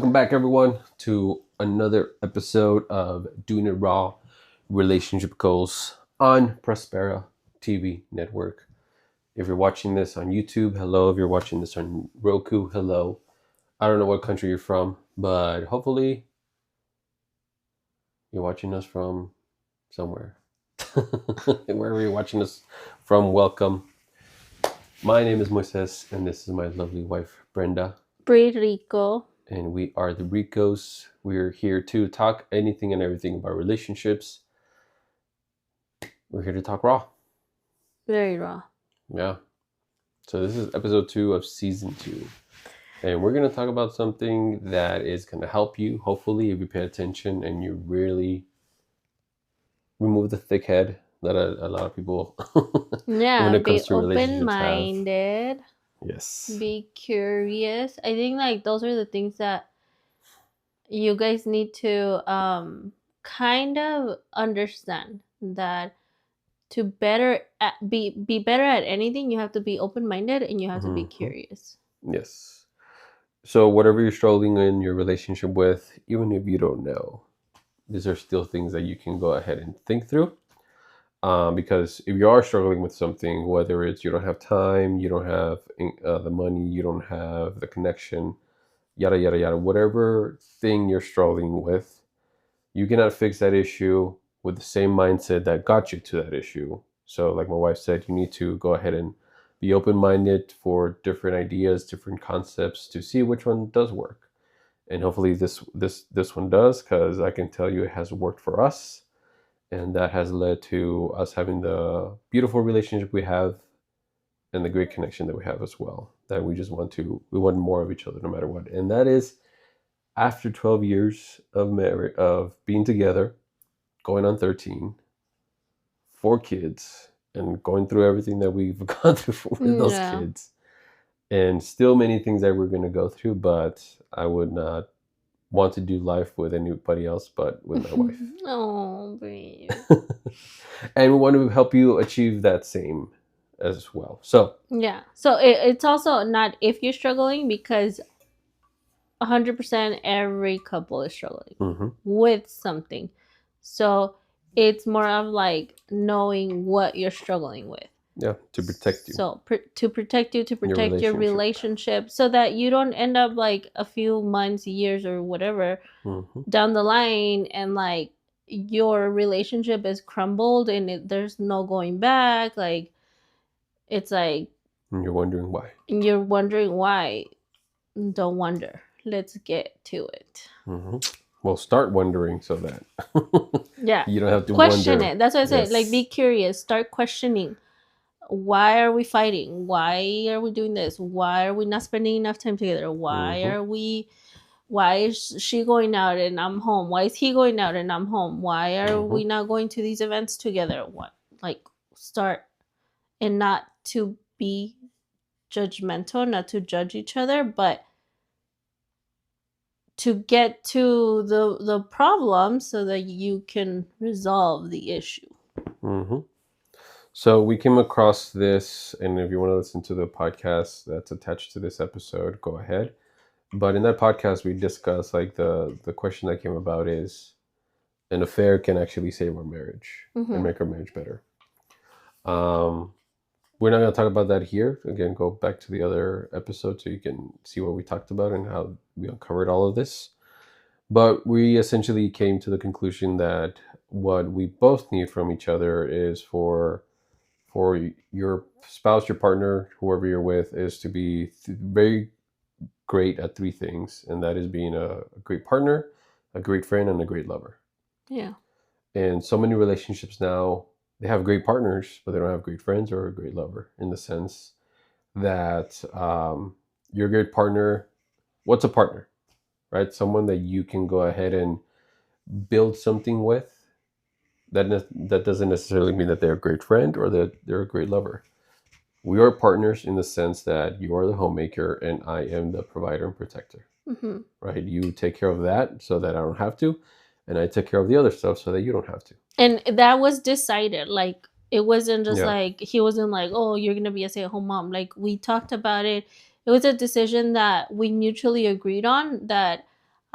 Welcome back, everyone, to another episode of Doing It Raw Relationship Goals on Prospera TV Network. If you're watching this on YouTube, hello. If you're watching this on Roku, hello. I don't know what country you're from, but hopefully you're watching us from somewhere. Wherever you're watching us from, welcome. My name is Moises, and this is my lovely wife, Brenda. Rico. And we are the Ricos. We're here to talk anything and everything about relationships. We're here to talk raw. Very raw. Yeah. So this is episode 2 of season 2. And we're going to talk about something that is going to help you, hopefully, if you pay attention and you really remove the thick head that a lot of people when it comes be to relationships open-minded. Yes. Be curious. I think those are the things that you guys need to kind of understand, that to be better at anything, you have to be open-minded and you have to be curious. Yes. So whatever you're struggling in your relationship with, even if you don't know, these are still things that you can go ahead and think through. Because if you are struggling with something, whether it's you don't have time, you don't have the money, you don't have the connection, yada, yada, yada, whatever thing you're struggling with, you cannot fix that issue with the same mindset that got you to that issue. So like my wife said, you need to go ahead and be open-minded for different ideas, different concepts to see which one does work. And hopefully this one does, because I can tell you it has worked for us. And that has led to us having the beautiful relationship we have and the great connection that we have as well. That we want more of each other no matter what. And that is after 12 years of being together, going on 13, 4 kids, and going through everything that we've gone through with those kids. And still many things that we're going to go through, but I would not want to do life with anybody else but with my wife. Oh, babe. And we want to help you achieve that same as well. So it's also not if you're struggling, because 100% every couple is struggling with something. So it's more of like knowing what you're struggling with. Yeah, to protect you. So to protect your relationship, so that you don't end up like a few months, years, or whatever down the line, and like your relationship is crumbled and there's no going back. Like it's like, and you're wondering why. Don't wonder. Let's get to it. Well, start wondering so that you don't have to question wonder. It. That's what I said. Like, be curious. Start questioning. Why are we fighting? Why are we doing this? Why are we not spending enough time together? Why is she going out and I'm home? Why is he going out and I'm home? Why are we not going to these events together? Start, and not to be judgmental, not to judge each other, but to get to the problem so that you can resolve the issue. So we came across this, and if you want to listen to the podcast that's attached to this episode, go ahead. But in that podcast, we discussed like the question that came about is, an affair can actually save our marriage and make our marriage better. We're not going to talk about that here. Again, go back to the other episode so you can see what we talked about and how we uncovered all of this. But we essentially came to the conclusion that what we both need from each other is for your spouse, your partner, whoever you're with, is to be very great at 3 things. And that is being a great partner, a great friend, and a great lover. Yeah. And so many relationships now, they have great partners, but they don't have great friends or a great lover, in the sense that your great partner, what's a partner, right? Someone that you can go ahead and build something with. That doesn't necessarily mean that they're a great friend or that they're a great lover. We are partners in the sense that you are the homemaker and I am the provider and protector, right? You take care of that so that I don't have to, and I take care of the other stuff so that you don't have to. And that was decided. Like, it wasn't just like, he wasn't like, oh, you're going to be a stay-at-home mom. Like, we talked about it. It was a decision that we mutually agreed on, that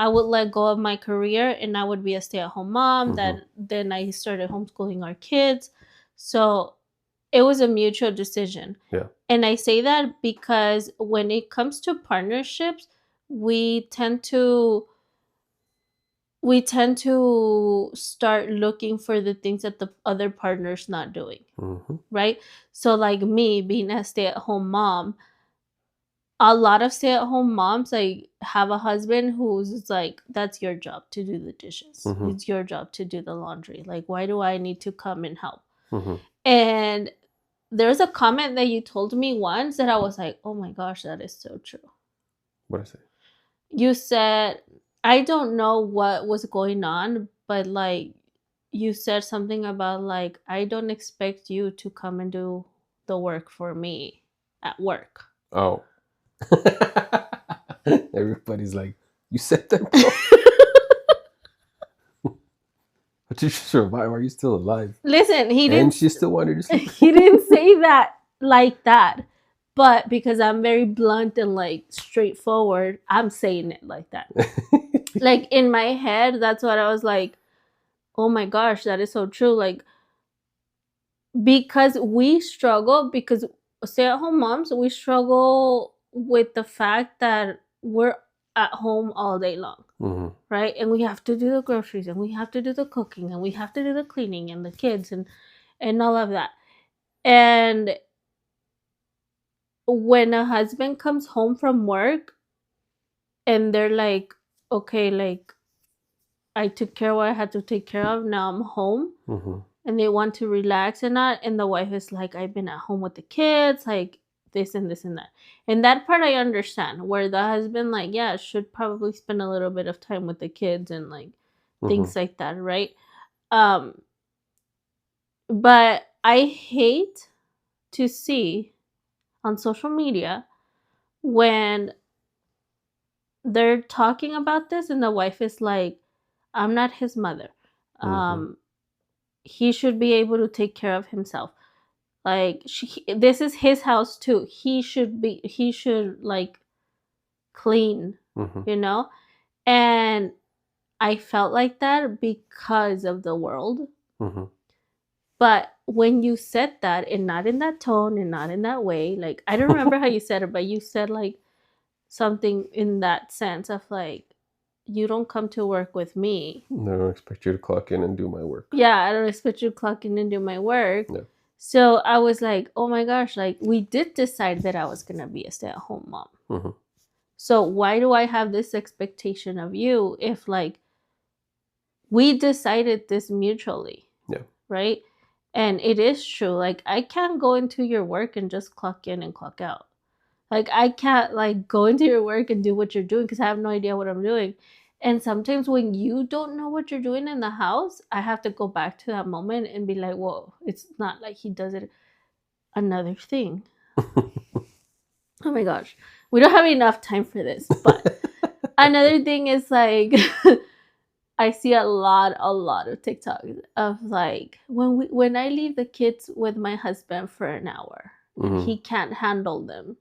I would let go of my career and I would be a stay-at-home mom. Then I started homeschooling our kids. So it was a mutual decision. Yeah. And I say that because when it comes to partnerships, we tend to start looking for the things that the other partner's not doing, right? So like me being a stay-at-home mom, a lot of stay-at-home moms like have a husband who's like, that's your job to do the dishes. It's your job to do the laundry. Like, why do I need to come and help? And there's a comment that you told me once that I was like, oh my gosh, that is so true. What is it? You said, I don't know what was going on, but like you said something about like, I don't expect you to come and do the work for me at work. Oh. Everybody's like, you said that, bro. But you should survive. Are you still alive? Listen, he didn't. And she still wanted to sleep. He didn't say that like that, but because I'm very blunt and like straightforward, I'm saying it like that. Like in my head, that's what I was like. Oh my gosh, that is so true. Like, because we struggle, because stay-at-home moms, we struggle with the fact that we're at home all day long, right? And we have to do the groceries, and we have to do the cooking, and we have to do the cleaning, and the kids, and all of that. And when a husband comes home from work, and they're like, okay, like, I took care of what I had to take care of, now I'm home. And they want to relax and not, and the wife is like, I've been at home with the kids, like this and this and that. And that part I understand, where the husband, like, yeah, should probably spend a little bit of time with the kids and like things like that, right? But I hate to see on social media when they're talking about this and the wife is like, I'm not his mother. He should be able to take care of himself. Like, this is his house too. He should like clean, you know? And I felt like that because of the world. But when you said that, and not in that tone and not in that way, like, I don't remember how you said it, but you said like something in that sense of like, you don't come to work with me. I don't expect you to clock in and do my work. Yeah, I don't expect you to clock in and do my work. Yeah. So I was like, oh my gosh, like, we did decide that I was going to be a stay-at-home mom. So why do I have this expectation of you if, like, we decided this mutually? Yeah. Right? And it is true. Like, I can't go into your work and just clock in and clock out. Like, I can't, like, go into your work and do what you're doing because I have no idea what I'm doing. And sometimes when you don't know what you're doing in the house, I have to go back to that moment and be like, whoa, it's not like he does it. Another thing. Oh my gosh. We don't have enough time for this. But another thing is like, I see a lot of TikToks of like, when I leave the kids with my husband for an hour, he can't handle them,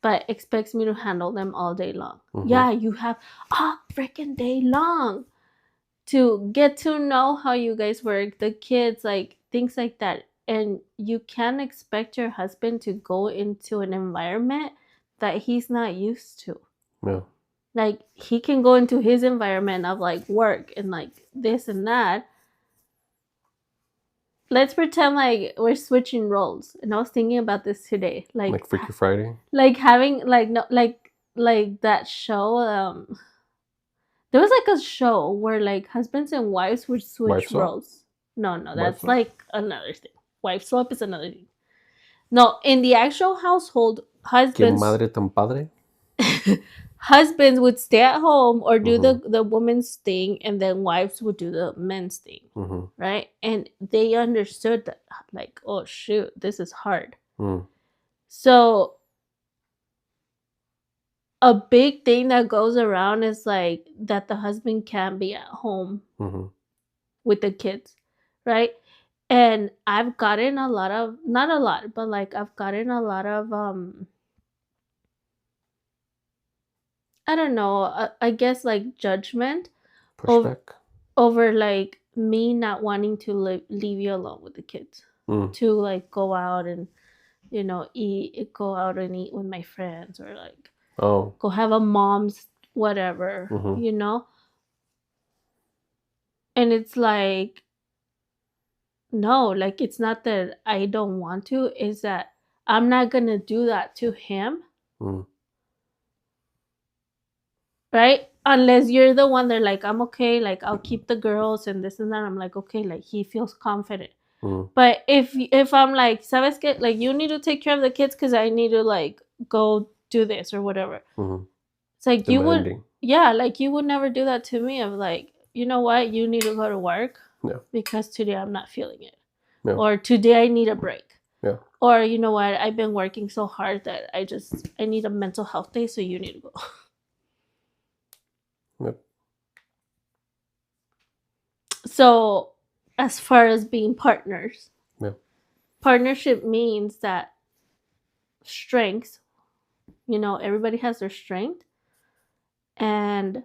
but expects me to handle them all day long. Yeah, you have a freaking day long to get to know how you guys work, the kids, like things like that. And you can't expect your husband to go into an environment that he's not used to. Yeah. Like, he can go into his environment of like work and like this and that. Let's pretend like we're switching roles. And I was thinking about this today. Like Freaky Friday? Like having like no like that show. There was like a show where like husbands and wives would switch roles. No, that's like another thing. Wife swap is another thing. No, in the actual household, husbands. ¿Qué madre tan padre? Husbands would stay at home or do the woman's thing, and then wives would do the men's thing, right? And they understood that, like, oh shoot, this is hard. So a big thing that goes around is like that the husband can't be at home with the kids, right? And I've gotten a lot of, not a lot, but like I've gotten a lot of I don't know. I guess like judgment over Pushback. like me not wanting to leave you alone with the kids, Mm. to like go out and go out and eat with my friends, or like Oh. go have a mom's whatever, Mm-hmm. and it's like, no, like it's not that I don't want to, it's that I'm not gonna do that to him, Mm. right? Unless you're the one that like, I'm okay, like I'll keep the girls and this and that. I'm like, okay, like he feels confident. Mm. But if I'm like, sabes que, like you need to take care of the kids because I need to like go do this or whatever. Mm-hmm. It's like you would, Demanding. yeah, like you would never do that to me. Of like, you know what, you need to go to work Yeah. because today I'm not feeling it, Yeah. or today I need a break. Yeah. Or you know what, I've been working so hard that I need a mental health day, so you need to go. Yep. So as far as being partners, Yeah. partnership means that strengths, everybody has their strength, and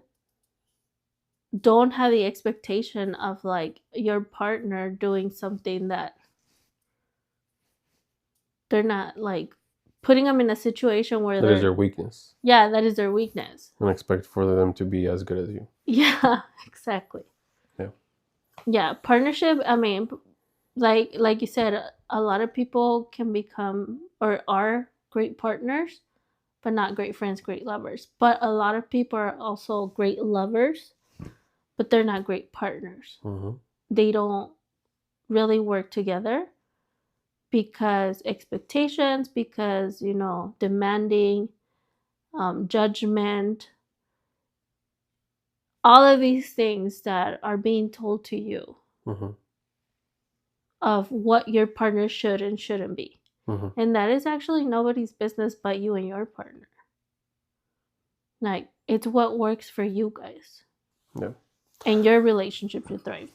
don't have the expectation of like your partner doing something that they're not, like putting them in a situation where That is they're, their weakness. yeah, that is their weakness. And expect for them to be as good as you. Yeah, exactly. Yeah. Yeah, partnership, I mean, like you said, a lot of people can become or are great partners, but not great friends, great lovers. But a lot of people are also great lovers, but they're not great partners. Mm-hmm. They don't really work together because expectations, because demanding, judgment, all of these things that are being told to you Mm-hmm. of what your partner should and shouldn't be. Mm-hmm. And that is actually nobody's business but you and your partner. Like, it's what works for you guys. Yeah. And your relationship to thrive.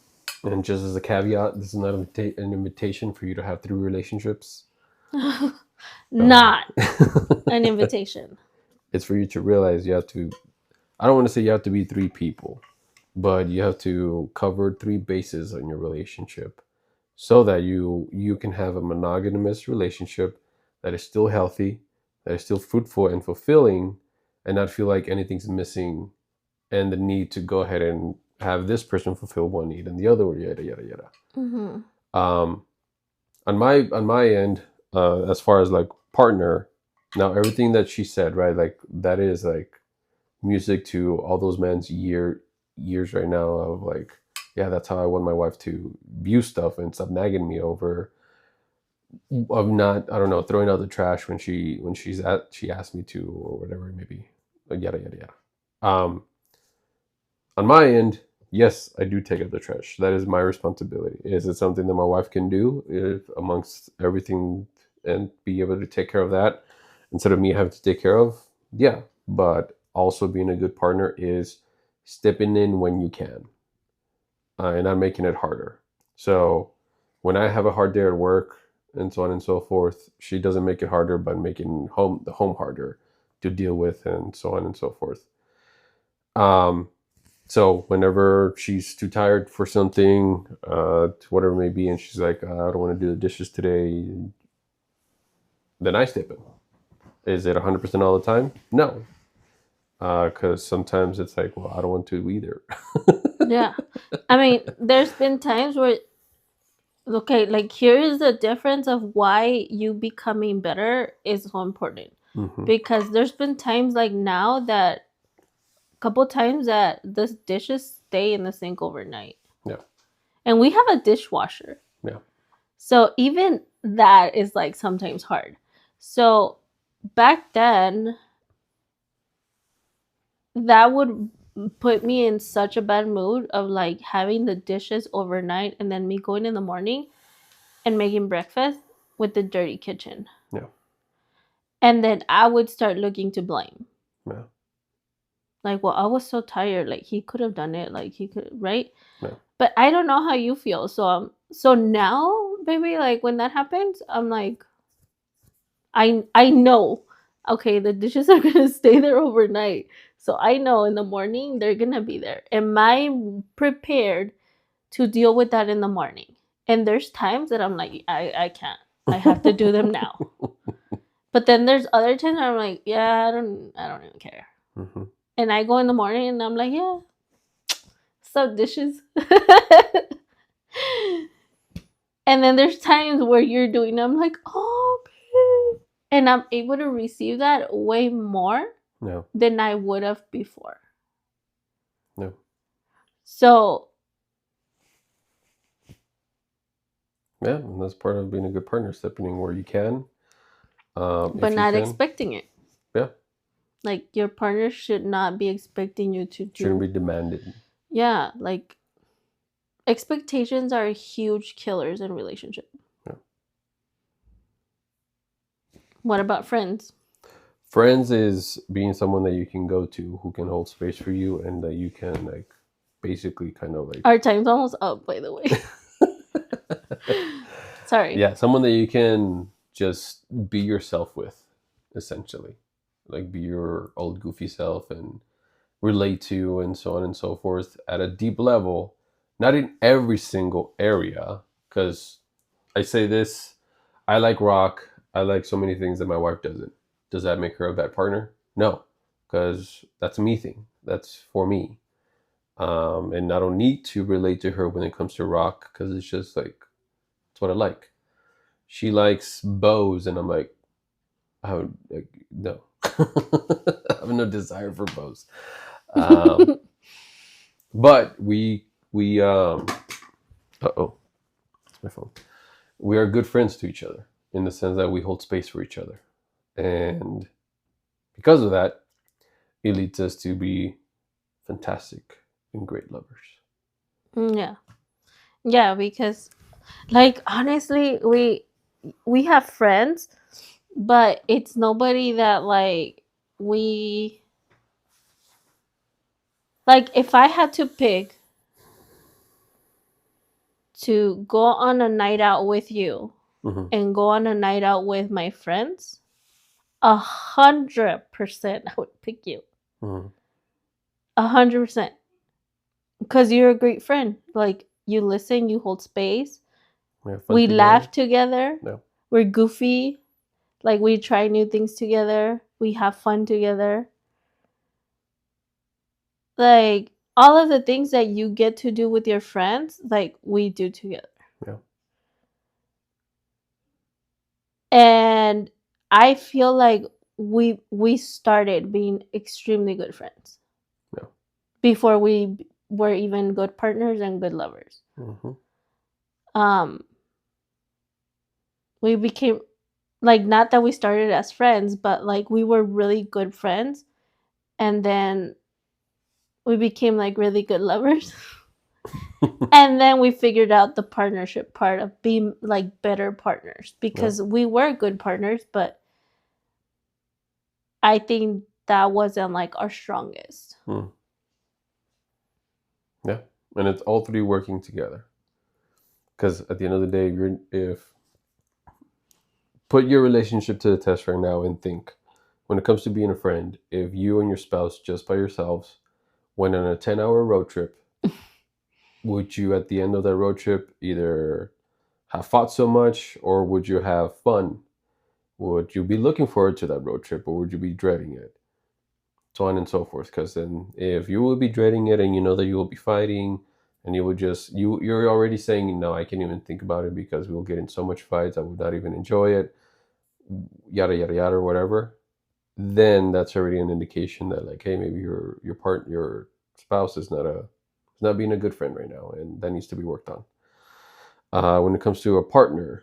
And just as a caveat, this is not an invitation for you to have 3 relationships. Not an invitation. It's for you to realize you have to. I don't want to say you have to be 3 people, but you have to cover 3 bases in your relationship, so that you can have a monogamous relationship that is still healthy, that is still fruitful and fulfilling, and not feel like anything's missing, and the need to go ahead and have this person fulfill one need and the other, yada yada yada. Mm-hmm. Um, on my end, as far as like partner, now everything that she said, right, like that is like music to all those men's years right now of like, yeah, that's how I want my wife to view stuff and stop nagging me over, of not, I don't know, throwing out the trash she asked me to, or whatever it may be, like yada yada yada. On my end, yes, I do take out the trash. That is my responsibility. Is it something that my wife can do, if, amongst everything, and be able to take care of that instead of me having to take care of? Yeah, but also being a good partner is stepping in when you can, and not making it harder. So when I have a hard day at work and so on and so forth, she doesn't make it harder by making the home harder to deal with, and so on and so forth. Um, so whenever she's too tired for something, whatever it may be, and she's like, I don't want to do the dishes today, then I step in. Is it 100% all the time? No. Because sometimes it's like, well, I don't want to either. Yeah. I mean, there's been times where, okay, like here is the difference of why you becoming better is so important. Mm-hmm. Because there's been times like now that, a couple times that the dishes stay in the sink overnight. Yeah. And we have a dishwasher. Yeah. So even that is like sometimes hard. So back then, that would put me in such a bad mood of like having the dishes overnight and then me going in the morning and making breakfast with the dirty kitchen. Yeah. And then I would start looking to blame. Yeah. Like, well, I was so tired. Like, he could have done it. Like, he could, right? Yeah. But I don't know how you feel. So now, baby, like when that happens, I'm like, I know, okay, the dishes are gonna stay there overnight. So I know in the morning they're gonna be there. Am I prepared to deal with that in the morning? And there's times that I'm like, I can't. I have to do them now. But then there's other times I'm like, yeah, I don't even care. Mm-hmm. And I go in the morning and I'm like, yeah, so dishes. And then there's times where you're doing them like, oh, babe. And I'm able to receive that way more No. than I would have before. No. So Yeah, and that's part of being a good partner, stepping in where you can. but If you not can. expecting it. Yeah. Like your partner should not be expecting you to do. Shouldn't be demanded. Yeah, like expectations are huge killers in relationship. Yeah. What about friends? Friends is being someone that you can go to, who can hold space for you, and that you can like basically kind of like. Our time's almost up, by the way. Sorry. Yeah, someone that you can just be yourself with, essentially. Like be your old goofy self and relate to, and so on and so forth at a deep level. Not in every single area, because I say this, I like rock. I like so many things that my wife doesn't. Does that make her a bad partner? No, because that's a me thing. That's for me. And I don't need to relate to her when it comes to rock, because it's just like, it's what I like. She likes bows, and I'm like, no. I have no desire for bows. But it's my phone. We are good friends to each other in the sense that we hold space for each other. And because of that, it leads us to be fantastic and great lovers. Yeah. Yeah, because like honestly, we have friends, but it's nobody that like we like if I had to pick to go on a night out with you Mm-hmm. and go on a night out with my friends, 100% I would pick you. Mm-hmm. 100%. Because you're a great friend. Like you listen, you hold space. We laugh together. No. We're goofy. Like we try new things together. We have fun together. Like all of the things that you get to do with your friends, like we do together. Yeah. And I feel like we started being extremely good friends. Yeah. Before we were even good partners and good lovers. Mm-hmm. We became like not that we started as friends, but like we were really good friends, and then we became like really good lovers. And then we figured out the partnership part of being like better partners, because we were good partners, but I think that wasn't like our strongest. Yeah, and it's all three working together. Because at the end of the day, if put your relationship to the test right now and think, when it comes to being a friend, if you and your spouse just by yourselves went on a 10-hour road trip, would you at the end of that road trip either have fought so much, or would you have fun? Would you be looking forward to that road trip, or would you be dreading it? So on and so forth. Because then if you will be dreading it and you know that you will be fighting, and you would just you're already saying, no, I can't even think about it because we'll get in so much fights, I would not even enjoy it, yada yada yada, or whatever, then that's already an indication that like, hey, maybe your spouse is not being a good friend right now, and that needs to be worked on. When it comes to a partner,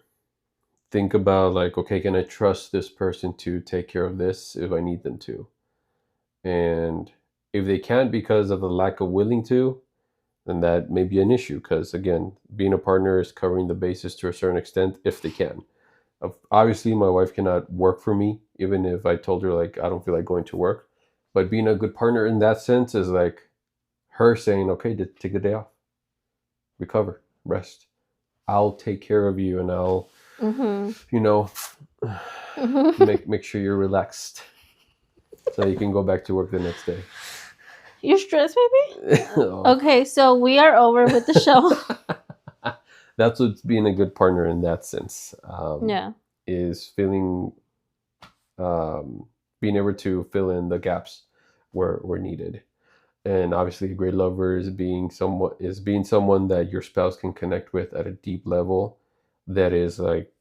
think about like, okay, can I trust this person to take care of this if I need them to? And if they can't because of the lack of willing to, then that may be an issue, because again, being a partner is covering the bases to a certain extent if they can. Obviously, my wife cannot work for me, even if I told her like I don't feel like going to work. But being a good partner in that sense is like her saying, okay, take the day off, recover, rest. I'll take care of you, and I'll, you know, make sure you're relaxed, so you can go back to work the next day. You're stressed, baby? Oh. Okay, so we are over with the show. That's what's being a good partner in that sense. Yeah. Is feeling, being able to fill in the gaps where needed. And obviously, a great lover is being someone that your spouse can connect with at a deep level, that is like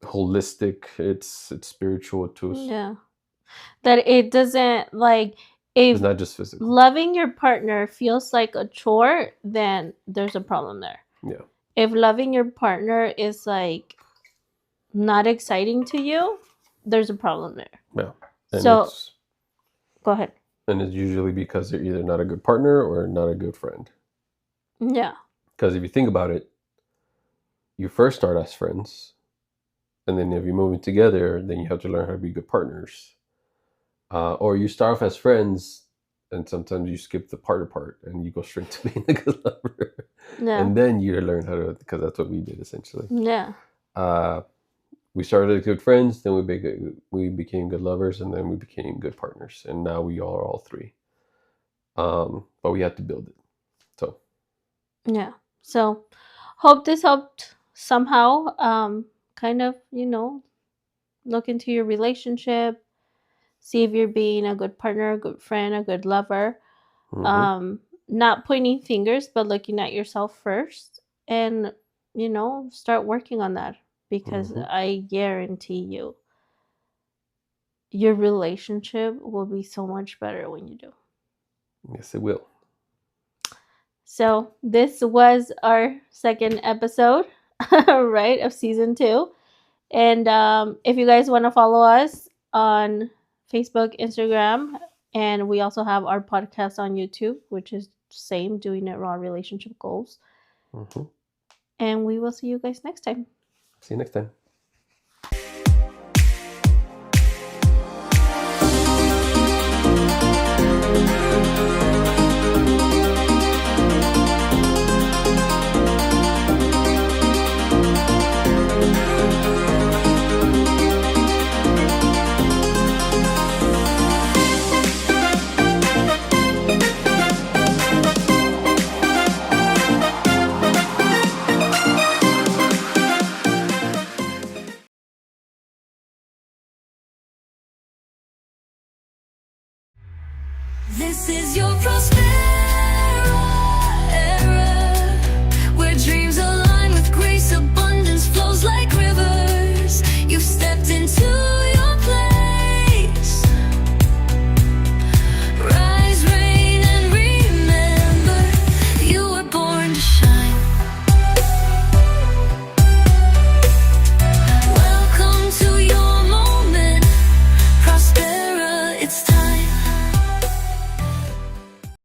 holistic. It's spiritual too. Yeah. That it doesn't like if It's not just physical. loving your partner feels like a chore, then there's a problem there. Yeah. If loving your partner is like not exciting to you, there's a problem there. Yeah. And So go ahead. And it's usually because they're either not a good partner or not a good friend. Yeah. Because if you think about it, you first start as friends, and then if you're moving together, then you have to learn how to be good partners. Or you start off as friends, and sometimes you skip the partner part, and you go straight to being a good lover. Yeah. And then you learn how to, because that's what we did essentially. Yeah. We started as good friends, then we became good lovers, and then we became good partners, and now we are all three. But we had to build it. So Yeah. So hope this helped somehow kind of, look into your relationship, see if you're being a good partner, a good friend, a good lover. mhm. Not pointing fingers, but looking at yourself first and, start working on that because I guarantee you your relationship will be so much better when you do. Yes, it will. So this was our second episode, right, of season 2. And if you guys want to follow us on Facebook, Instagram, and we also have our podcast on YouTube, which is same, Doing It Raw Relationship Goals. Mhm. And we will see you guys next time. See you next time. This is your prosperity.